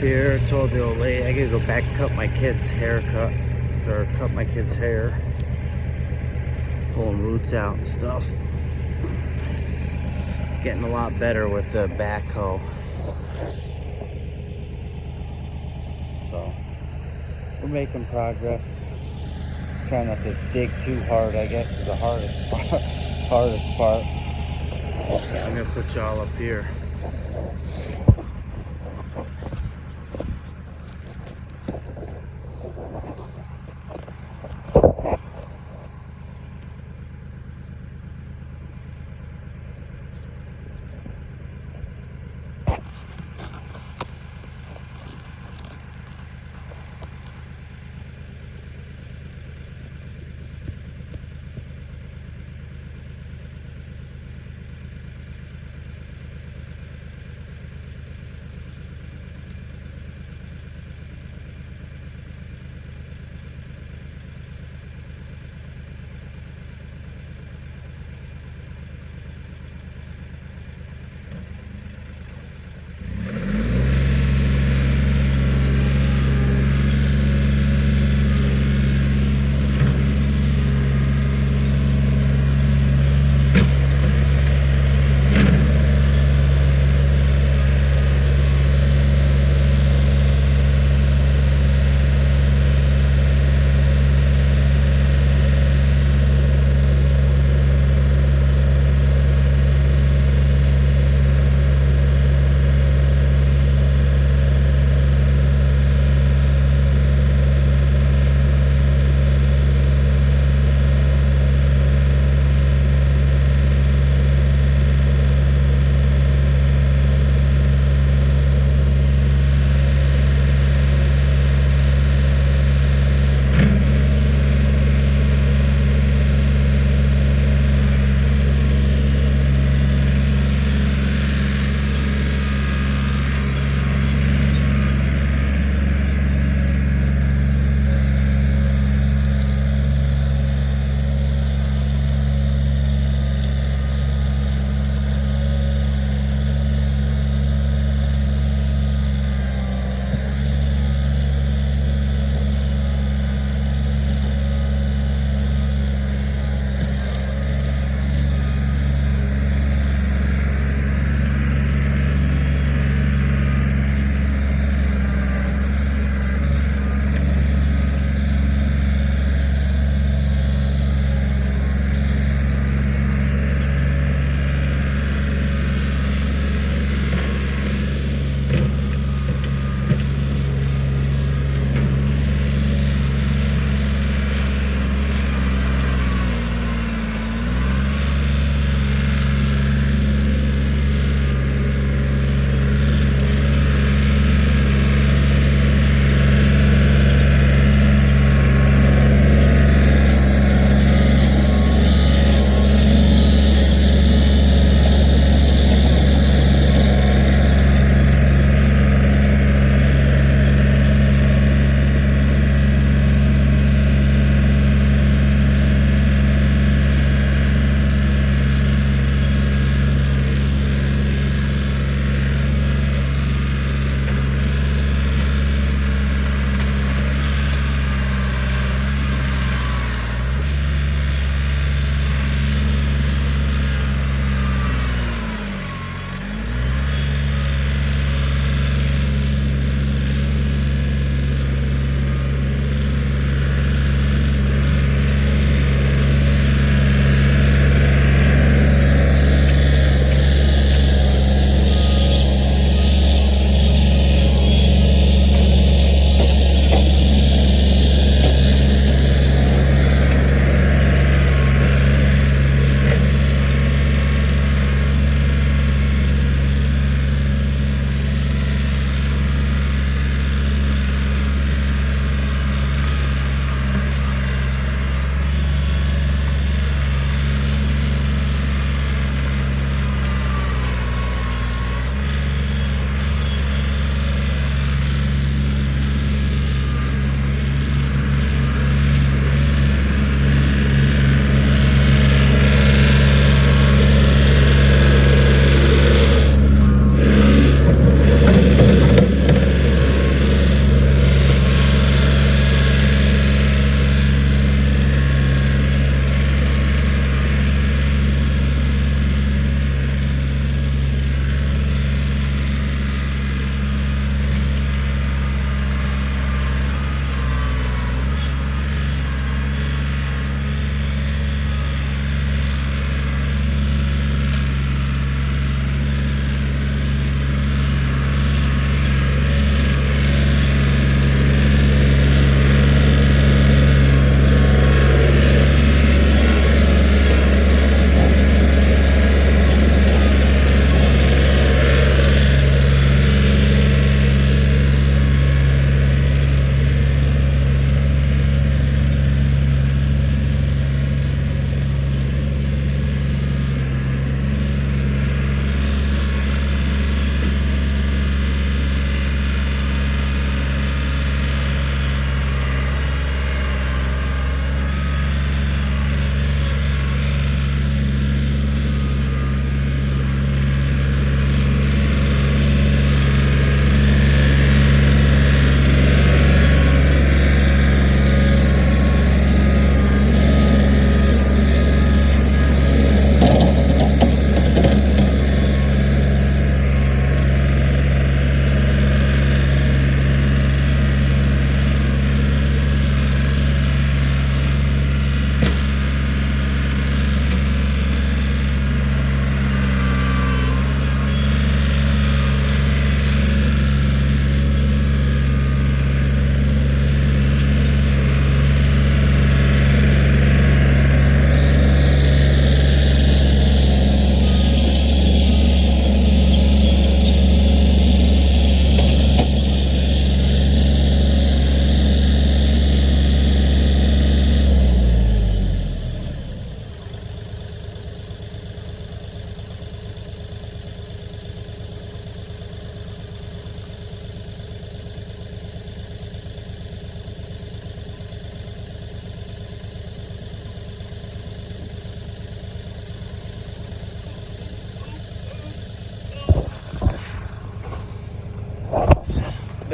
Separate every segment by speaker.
Speaker 1: here. Told the old lady I gotta go back and cut my kid's haircut, or cut my kid's hair. Pulling roots out and stuff. Getting a lot better with the backhoe. So we're making progress. Trying not to dig too hard, I guess, is the hardest part. I'm gonna put y'all up here.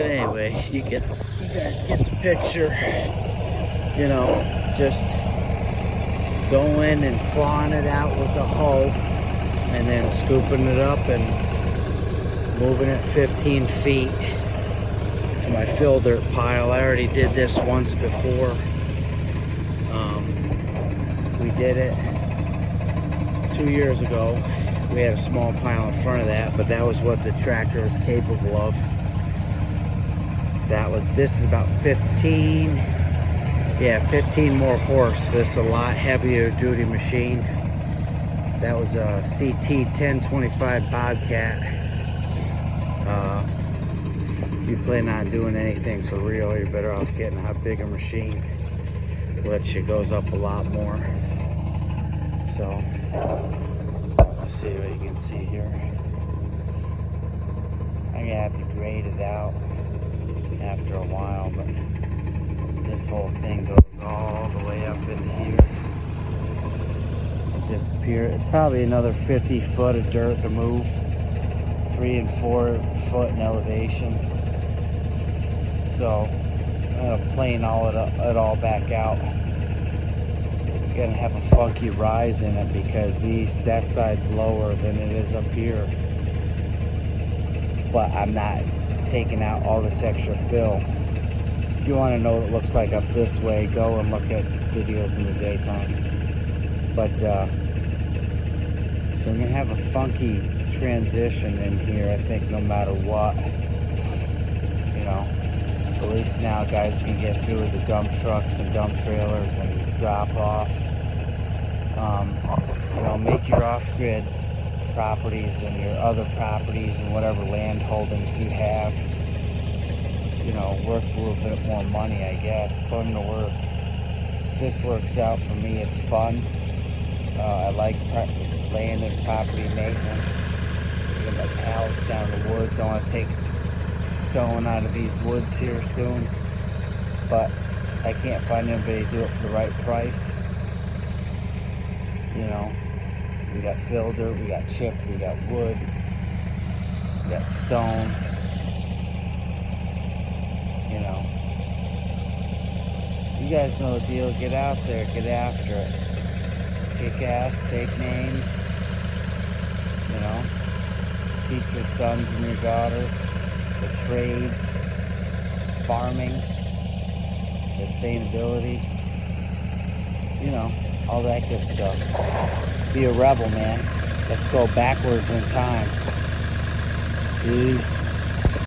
Speaker 1: But anyway, you guys get the picture. You know, just going and clawing it out with the hoe and then scooping it up and moving it 15 feet to my fill dirt pile. I already did this once before. We did it 2 years ago. We had a small pile in front of that, but that was what the tractor was capable of. This is about 15 more horse. This is a lot heavier duty machine. That was a CT 1025 Bobcat. If you plan on doing anything for real, you're better off getting a bigger machine, which it goes up a lot more. So let's see what you can see here. I'm gonna have to grade it out after a while, but this whole thing goes all the way up in here. Disappear. It's probably another 50 foot of dirt to move, 3 and 4 foot in elevation. So I'm gonna plane it all back out. It's gonna have a funky rise in it because that side's lower than it is up here. But I'm not taking out all this extra fill. If you want to know what it looks like up this way, go and look at videos in the daytime. But so I'm gonna have a funky transition in here, I think, no matter what. You know, at least now guys can get through with the dump trucks and dump trailers and drop off. You know, make your off-grid properties and your other properties and whatever land holdings you have, you know, worth a little bit more money, I guess. Put them to work. This works out for me. It's fun. I like land and property maintenance. Get my pallets down the woods. Don't want to take stone out of these woods here soon, but I can't find anybody to do it for the right price. You know, we got fill dirt, we got chip, we got wood, we got stone. You know, you guys know the deal. Get out there, get after it. Kick ass, take names. You know, teach your sons and your daughters the trades, farming, sustainability, you know, all that good stuff. Be a rebel, man. Let's go backwards in time. Peace.